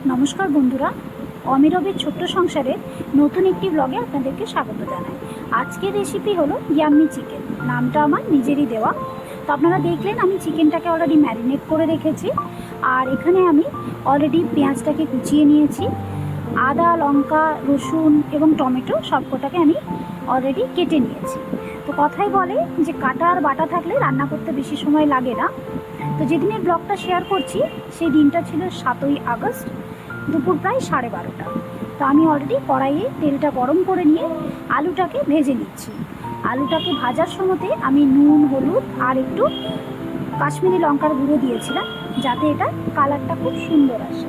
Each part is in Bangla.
নমস্কার বন্ধুরা, অমিরবের ছোট্ট সংসারে নতুন একটি ব্লগে আপনাদেরকে স্বাগত জানাই। আজকের রেসিপি হলো ইয়াম্মি চিকেন। নামটা আমার নিজেরই দেওয়া। তো আপনারা দেখলেন আমি চিকেনটাকে অলরেডি ম্যারিনেট করে রেখেছি। আর এখানে আমি অলরেডি পেঁয়াজটাকে কুচিয়ে নিয়েছি। আদা, লঙ্কা, রসুন এবং টমেটো সবকটাকে আমি অলরেডি কেটে নিয়েছি। তো কথাই বলে যে কাটা আর বাটা থাকলে রান্না করতে বেশি সময় লাগে না। তো যেদিনের ব্লগটা শেয়ার করছি সেই দিনটা ছিল 7ই আগস্ট, দুপুর প্রায় 12:30। তো আমি অলরেডি কড়াইয়ে তেলটা গরম করে নিয়ে আলুটাকে ভেজে নিচ্ছি। আলুটাকে ভাজার সময়তে আমি নুন, হলুদ আর একটু কাশ্মীরি লঙ্কার গুঁড়ো দিয়েছিলাম, যাতে এটা কালারটা খুব সুন্দর আসে।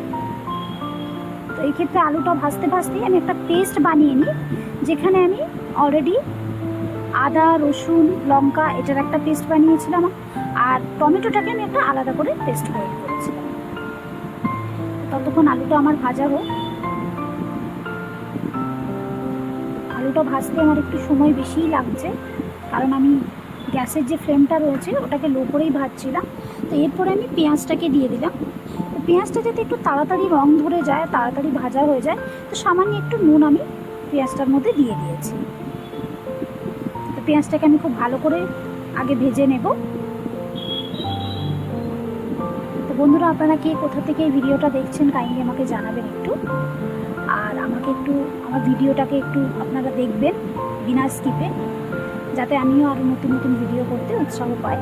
তো এই ক্ষেত্রে আলুটা ভাজতে ভাজতেই আমি একটা পেস্ট বানিয়ে নিই, যেখানে আমি অলরেডি আদা, রসুন, লঙ্কা এটার একটা পেস্ট বানিয়েছিলাম, আর টমেটোটাকে আমি একটা আলাদা করে পেস্ট করে করেছিলাম। ততক্ষণ আলুটা আমার ভাজা হোক। আলুটা ভাজতে আমার একটু সময় বেশিই লাগছে, কারণ আমি গ্যাসের যে ফ্লেমটা রয়েছে ওটাকে লো করেই ভাজছিলাম। তো এরপরে আমি পেঁয়াজটাকে দিয়ে দিলাম। তো পেঁয়াজটা যাতে একটু তাড়াতাড়ি রং ধরে যায়, তাড়াতাড়ি ভাজা হয়ে যায়, তো সামান্য একটু নুন আমি পেঁয়াজটার মধ্যে দিয়ে দিয়েছি। তো পেঁয়াজটাকে আমি খুব ভালো করে আগে ভেজে নেব। তো বন্ধুরা, আপনারা কে কোথা থেকে এই ভিডিওটা দেখছেন কাইন্ডলি আমাকে জানাবেন একটু। আর আমাকে একটু আমার ভিডিওটাকে একটু আপনারা দেখবেন বিনা স্কিপে, যাতে আমিও আরও নতুন নতুন ভিডিও করতে উৎসাহ পাই।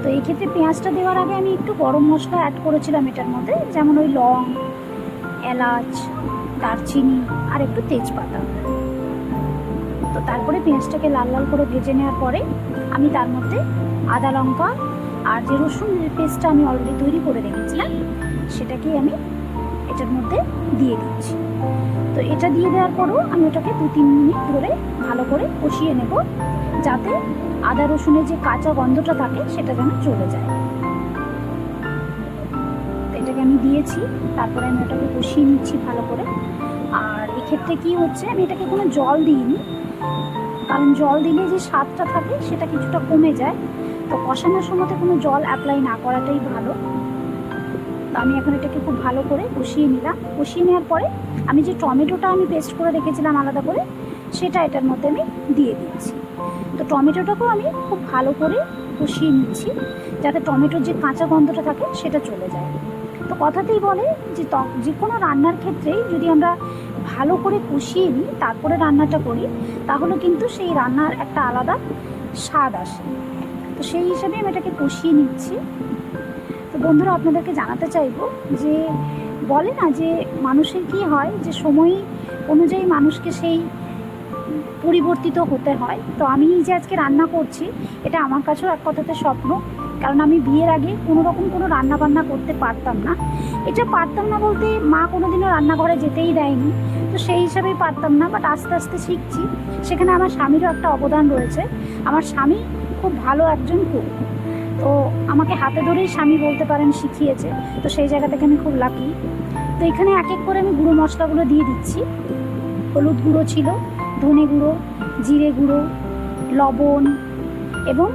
তো এই ক্ষেত্রে পেঁয়াজটা দেওয়ার আগে আমি একটু গরম মশলা অ্যাড করেছিলাম এটার মধ্যে, যেমন ওই লং, এলাচ, দারচিনি আর একটু তেজপাতা। তো তারপরে পেঁয়াজটাকে লাল লাল করে ভেজে নেওয়ার পরে আমি তার মধ্যে আদা, লঙ্কা আর যে রসুনের পেস্টটা আমি অলরেডি তৈরি করে রেখেছিলাম সেটাকেই আমি এটার মধ্যে দিয়ে দিচ্ছি। তো এটা দিয়ে দেওয়ার পরও আমি ওটাকে 2-3 মিনিট ধরে ভালো করে কষিয়ে নেব, যাতে আদা রসুনের যে কাঁচা গন্ধটা থাকে সেটা যেন চলে যায়। তো এটাকে আমি দিয়েছি, তারপরে আমি ওটাকে কষিয়ে নিচ্ছি ভালো করে। আর এক্ষেত্রে কি হচ্ছে, আমি এটাকে কোনো জল দিইনি, কারণ জল দিলে যে স্বাদটা থাকে সেটা কিছুটা কমে যায়। তো কষানোর সময়তে কোনো জল অ্যাপ্লাই না করাটাই ভালো। তো আমি এখন এটাকে খুব ভালো করে কষিয়ে নিলাম। কষিয়ে নেওয়ার পরে আমি যে টমেটোটা আমি পেস্ট করে রেখেছিলাম আলাদা করে, সেটা এটার মধ্যে আমি দিয়ে দিচ্ছি। তো টমেটোটাকেও আমি খুব ভালো করে কষিয়ে নিচ্ছি, যাতে টমেটোর যে কাঁচা গন্ধটা থাকে সেটা চলে যায়। তো কথাতেই বলে যে যে কোনো রান্নার ক্ষেত্রেই যদি আমরা ভালো করে কষিয়ে নিই তারপরে রান্নাটা করি, তাহলে কিন্তু সেই রান্নার একটা আলাদা স্বাদ আসে। তো সেই হিসাবে আমি এটাকে কষিয়ে নিচ্ছি। তো বন্ধুরা, আপনাদেরকে জানাতে চাইবো যে বলে না যে মানুষের কি হয়, যে সময় অনুযায়ী মানুষকে সেই পরিবর্তিত হতে হয়। তো আমি যে আজকে রান্না করছি এটা আমার কাছেও এক কথাতে স্বপ্ন, কারণ আমি বিয়ের আগে কোনো রকম কোনো রান্না বান্না করতে পারতাম না। এটা পারতাম না বলতে মা কোনোদিনও রান্নাঘরে যেতেই দেয়নি, তো সেই হিসাবেই পারতাম না। বাট আস্তে আস্তে শিখছি। সেখানে আমার স্বামীরও একটা অবদান রয়েছে। আমার স্বামী খুব ভালো একজন কুক, তো আমাকে হাতে ধরেই স্বামী বলতে পারেন শিখিয়েছে। তো সেই জায়গা থেকে আমি খুব লাকি। তো এখানে এক এক করে আমি গুঁড়ো মশলাগুলো দিয়ে দিচ্ছি। হলুদ গুঁড়ো ছিল, ধনে গুঁড়ো, জিরে গুঁড়ো, লবণ এবং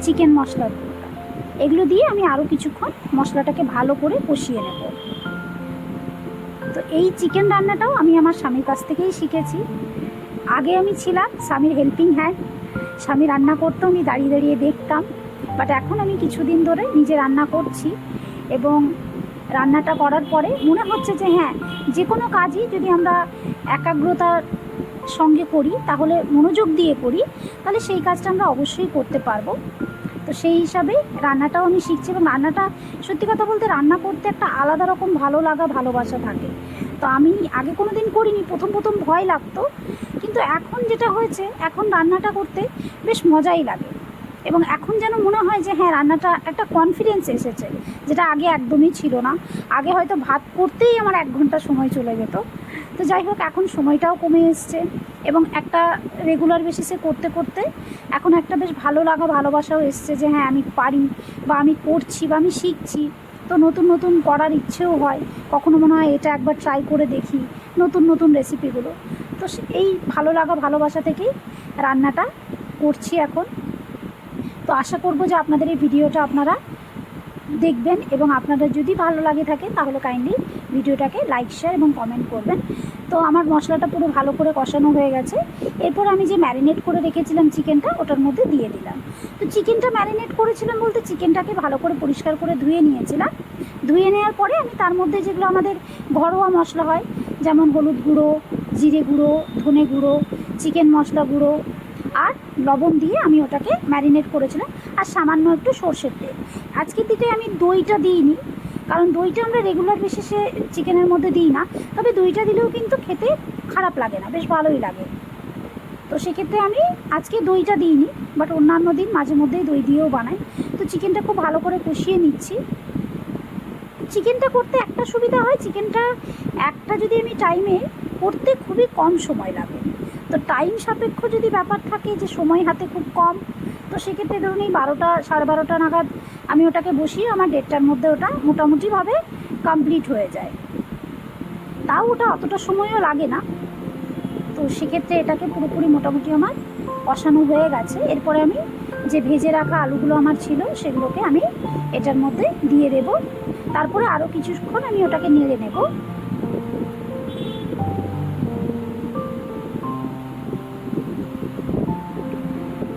চিকেন মশলার গুঁড়োটা, এগুলো দিয়ে আমি আরও কিছুক্ষণ মশলাটাকে ভালো করে কষিয়ে নেব। তো এই চিকেন রান্নাটাও আমি আমার স্বামীর কাছ থেকেই শিখেছি। আগে আমি ছিলাম স্বামীর হেল্পিং হ্যান্ড, স্বামী রান্না করতো, আমি দাঁড়িয়ে দাঁড়িয়ে দেখতাম। বাট এখন আমি কিছুদিন ধরে নিজে রান্না করছি, এবং রান্নাটা করার পরে মনে হচ্ছে যে হ্যাঁ, যে কোনো কাজই যদি আমরা একাগ্রতার সঙ্গে করি, তাহলে মনোযোগ দিয়ে করি, তাহলে সেই কাজটা আমরা অবশ্যই করতে পারবো। তো সেই হিসাবে রান্নাটাও আমি শিখছি, এবং রান্নাটা সত্যি কথা বলতে রান্না করতে একটা আলাদা রকম ভালো লাগা, ভালোবাসা থাকে। তো আমি আগে কোনো দিন করিনি, প্রথম প্রথম ভয় লাগতো, কিন্তু এখন যেটা হয়েছে, এখন রান্নাটা করতে বেশ মজাই লাগে। এবং এখন যেন মনে হয় যে হ্যাঁ, রান্নাটা একটা কনফিডেন্স এসেছে, যেটা আগে একদমই ছিল না। আগে হয়তো ভাত করতেই আমার 1 ঘন্টা সময় চলে যেত। তো যাই হোক, এখন সময়টাও কমে এসছে, এবং একটা রেগুলার বেসিসে করতে করতে এখন একটা বেশ ভালো লাগা, ভালোবাসাও এসছে যে হ্যাঁ, আমি পারি, বা আমি করছি, বা আমি শিখছি। তো নতুন নতুন করার ইচ্ছেও হয়, কখনো মনে হয় এটা একবার ট্রাই করে দেখি নতুন নতুন রেসিপিগুলো। তো এই ভালো লাগা, ভালোবাসা থেকেই রান্নাটা করছি এখন। তো আশা করব যে আপনাদের এই ভিডিওটা আপনারা দেখবেন এবং আপনাদের যদি ভালো লাগে থাকে তাহলে কাইন্ডলি ভিডিওটাকে লাইক শেয়ার এবং কমেন্ট করবেন। তো আমার মশলাটা পুরো ভালো করে কষানো হয়ে গেছে। এরপর আমি যে ম্যারিনেট করে রেখেছিলাম চিকেনটা ওটার মধ্যে দিয়ে দিলাম। তো চিকেনটা ম্যারিনেট করেছিলাম বলতে চিকেনটাকে ভালো করে পরিষ্কার করে ধুয়ে নিয়েছিলাম। ধুয়ে নেওয়ার পরে আমি তার মধ্যে যেগুলো আমাদের ঘরোয়া মশলা হয়, যেমন হলুদ গুঁড়ো, জিরে গুঁড়ো, ধনে গুঁড়ো, চিকেন মশলা গুঁড়ো আর লবণ দিয়ে আমি ওটাকে ম্যারিনেট করেছিলাম, আর সামান্য একটু সর্ষের তেল। আজকের দিকে আমি দইটা দিইনি, কারণ দইটা আমরা রেগুলার বেসিসে চিকেনের মধ্যে দিই না, তবে দইটা দিলেও কিন্তু খেতে খারাপ লাগে না, বেশ ভালোই লাগে। তো সেক্ষেত্রে আমি আজকে দইটা দিইনি, বাট অন্যান্য দিন মাঝে মধ্যেই দই দিয়েও বানাই। তো চিকেনটা খুব ভালো করে কষিয়ে নিচ্ছি। চিকেনটা করতে একটা সুবিধা হয়, চিকেনটা একটা যদি আমি টাইমে করতে খুবই কম সময় লাগে। তো টাইম সাপেক্ষ যদি ব্যাপার থাকে যে সময় হাতে খুব কম, তো সেক্ষেত্রে ধরুন এই 12টা 12:30 নাগাদ আমি ওটাকে বসিয়ে আমার 1:30টার মধ্যে ওটা মোটামুটিভাবে কমপ্লিট হয়ে যায়। তাও ওটা অতটা সময়ও লাগে না। তো সেক্ষেত্রে এটাকে পুরোপুরি মোটামুটি আমার কষানো হয়ে গেছে। এরপরে আমি যে ভেজে রাখা আলুগুলো আমার ছিল সেগুলোকে আমি এটার মধ্যে দিয়ে দেব। তারপরে আরও কিছুক্ষণ আমি ওটাকে নেড়ে নেব।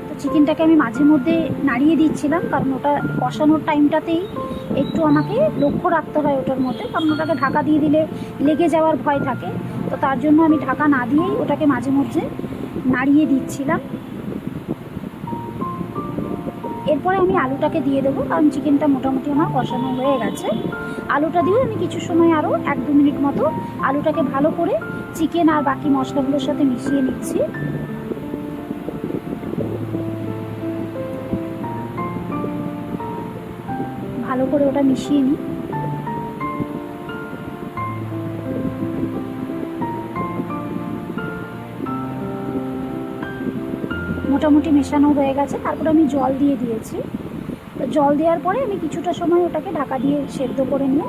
তো চিকেনটাকে আমি মাঝে মধ্যে নাড়িয়ে দিচ্ছিলাম, কারণ ওটা কষানোর টাইমটাতেই একটু আমাকে লক্ষ্য রাখতে হয় ওটার মধ্যে, কারণ ওটাকে ঢাকা দিয়ে দিলে লেগে যাওয়ার ভয় থাকে। তো তার জন্য আমি ঢাকা না দিয়েই ওটাকে মাঝে মধ্যে নাড়িয়ে দিচ্ছিলাম। এরপরে আমি আলুটাকে দিয়ে দেবো, কারণ চিকেনটা মোটামুটি আমার কষানো হয়ে গেছে। আলুটা দিয়ে আমি কিছু সময় আরও 1-2 মিনিট মতো আলুটাকে ভালো করে চিকেন আর বাকি মশলাগুলোর সাথে মিশিয়ে নিচ্ছি। ভালো করে ওটা মিশিয়ে নিই। মোটামুটি মেশানো হয়ে গেছে। তারপরে আমি জল দিয়ে দিয়েছি। তো জল দেওয়ার পরে আমি কিছুটা সময় ওটাকে ঢাকা দিয়ে সেদ্ধ করে নিয়ে